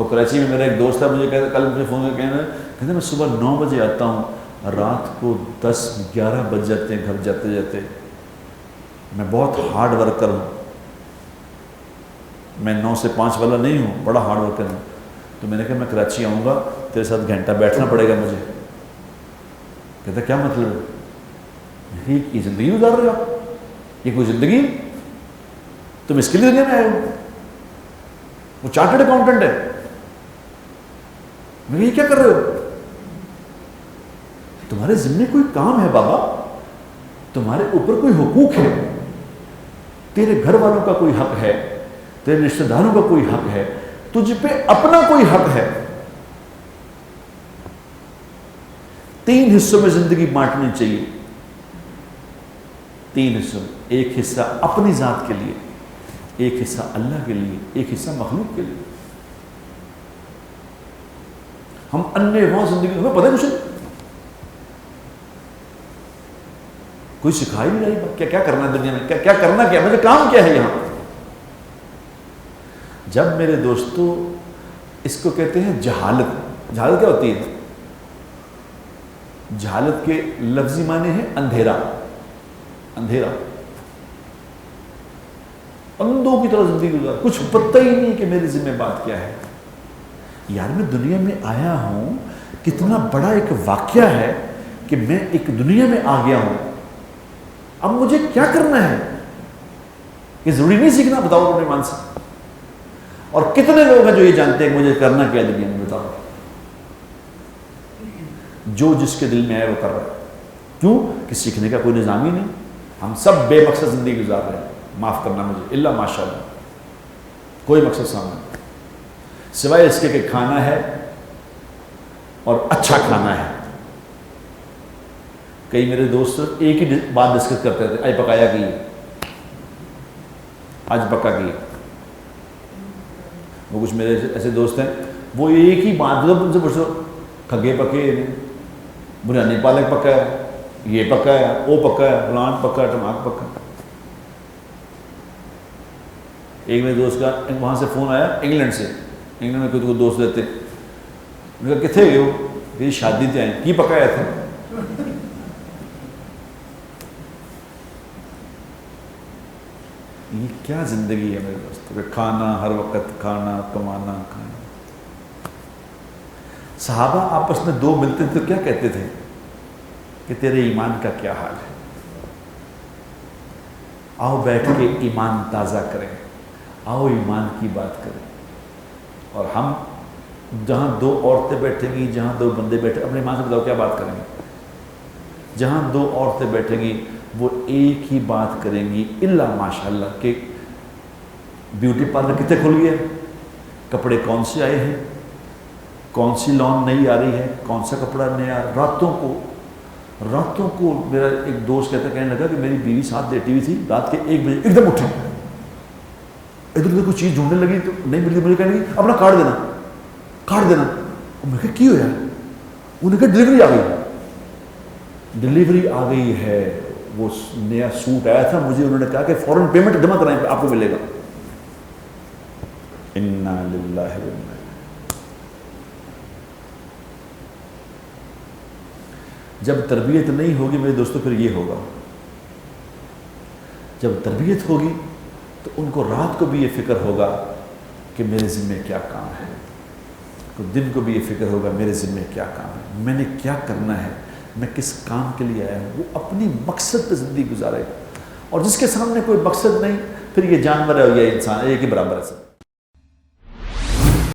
वो कराची में मेरा एक दोस्त था, मुझे कहता, कल मुझे फ़ोन करके कहते मैं सुबह 9 बजे आता हूँ, रात को 10-11 बज जाते हैं घर जाते जाते। मैं बहुत हार्ड वर्कर हूँ, मैं 9 से 5 वाला नहीं हूँ, बड़ा हार्ड वर्कर हूँ। तो मैंने कहा मैं कराची आऊँगा, तेरे साथ घंटा बैठना पड़ेगा मुझे। कहता क्या मतलब है? ये ज़िंदगी गुजार रहे हो, ये कोई ज़िंदगी? तुम इसके लिए दुनिया में आए हो? वो चार्टर्ड अकाउंटेंट है। मैं ये क्या कर रहे हो? तुम्हारे जिम्मे कोई काम है बाबा, तुम्हारे ऊपर कोई हुकूक है, तेरे घर वालों का कोई हक है, तेरे रिश्तेदारों का कोई हक है, तुझ पे अपना कोई हक है। 3 हिस्सों में जिंदगी बांटनी चाहिए, 3 हिस्सों में। एक हिस्सा अपनी जात के लिए, एक हिस्सा अल्लाह के लिए, एक हिस्सा मखलूक के लिए। हम अन्य वहां जिंदगी, हमें पता है कुछ कोई सिखा ही नहीं रही क्या क्या करना है दुनिया में, क्या क्या करना, क्या मुझे काम क्या है यहां। जब मेरे दोस्तों, इसको कहते हैं जहालत। जहालत क्या होती है? जहालत के लफ्जी माने हैं अंधेरा। अंधेरा, अंधों की तरह जिंदगी गुजार, कुछ पता ही नहीं कि मेरी जिम्मे बात क्या है। यार मैं दुनिया में आया हूं, कितना बड़ा एक वाकया है कि मैं एक दुनिया में आ गया हूं। अब मुझे क्या करना है? ये जरूरी नहीं सीखना, बताओ अपने मान से। और कितने लोग हैं जो ये जानते हैं कि मुझे करना क्या दुनिया में, बताओ। जो जिसके दिल में आए वो कर रहा है। क्यों? कि सीखने का कोई निजाम ही नहीं। हम सब बेमकसद जिंदगी गुजार रहे हैं, माफ करना मुझे, इल्ला माशाअल्लाह, कोई मकसद सामने नहीं, सिवाय इसके कि खाना है और अच्छा खाना है। कई मेरे दोस्त एक ही बात डिस्कस करते थे, आज पकाया की, आज पका की। वो कुछ मेरे ऐसे दोस्त हैं, वो एक ही बात, जब उनसे पूछो खगे पके, बुनियादी पालक पका है, ये पका है, वो पका है, फलान पका है, टमाटर पका है। एक मेरे दोस्त का वहाँ से फ़ोन आया इंग्लैंड से, इंग्लैंड में कोई दोस्त रहते, उनका कितने गए हो? मेरी शादी थे आए, की पकाया था। ये क्या ज़िंदगी है मेरे दोस्तों का? खाना, हर वक्त खाना, कमाना, खाना। सहाबा आपस में दो मिलते थे तो क्या कहते थे कि तेरे ईमान का क्या हाल है? आओ बैठ के ईमान ताज़ा करें, आओ ईमान की बात करें। और हम जहाँ 2 औरतें बैठेंगी, जहाँ 2 बंदे बैठे, अपने ईमान से बताओ क्या बात करेंगे? जहाँ 2 औरतें बैठेंगी वो एक ही बात करेंगी, इल्ला माशाअल्लाह के ब्यूटी पार्लर कितने खुल गए, कपड़े कौन से आए हैं, कौन सी लॉन नई आ रही है, कौन सा कपड़ा नया। रातों को मेरा एक दोस्त कहने लगा कि मेरी बीवी साथ लेटी हुई थी, रात के 1 बजे एकदम उठी, इधर उधर कोई चीज़ ढूंढने लगी तो नहीं मिली, मुझे कहने लगी अपना काट देना, काट देना। और मैं क्या क्यों यार? उन्होंने कहा डिलीवरी आ गई, डिलीवरी आ गई है, वो नया सूट आया था, मुझे उन्होंने कहा कि फौरन पेमेंट जमा कराएं, आपको मिलेगा। इन्ना लिल्लाहि व इन्ना। जब तरबियत नहीं होगी मेरे दोस्तों, फिर ये होगा। जब तरबियत होगी तो उनको रात को भी ये फिक्र होगा कि मेरे ज़िम्मे क्या काम है, तो दिन को भी ये फिक्र होगा मेरे ज़िम्मे क्या काम है, मैंने क्या करना है, मैं किस काम के लिए आया हूँ। वो अपनी मकसद पे ज़िंदगी गुजारेगा। और जिसके सामने कोई मकसद नहीं, फिर ये जानवर है और ये इंसान एक ही बराबर है सब।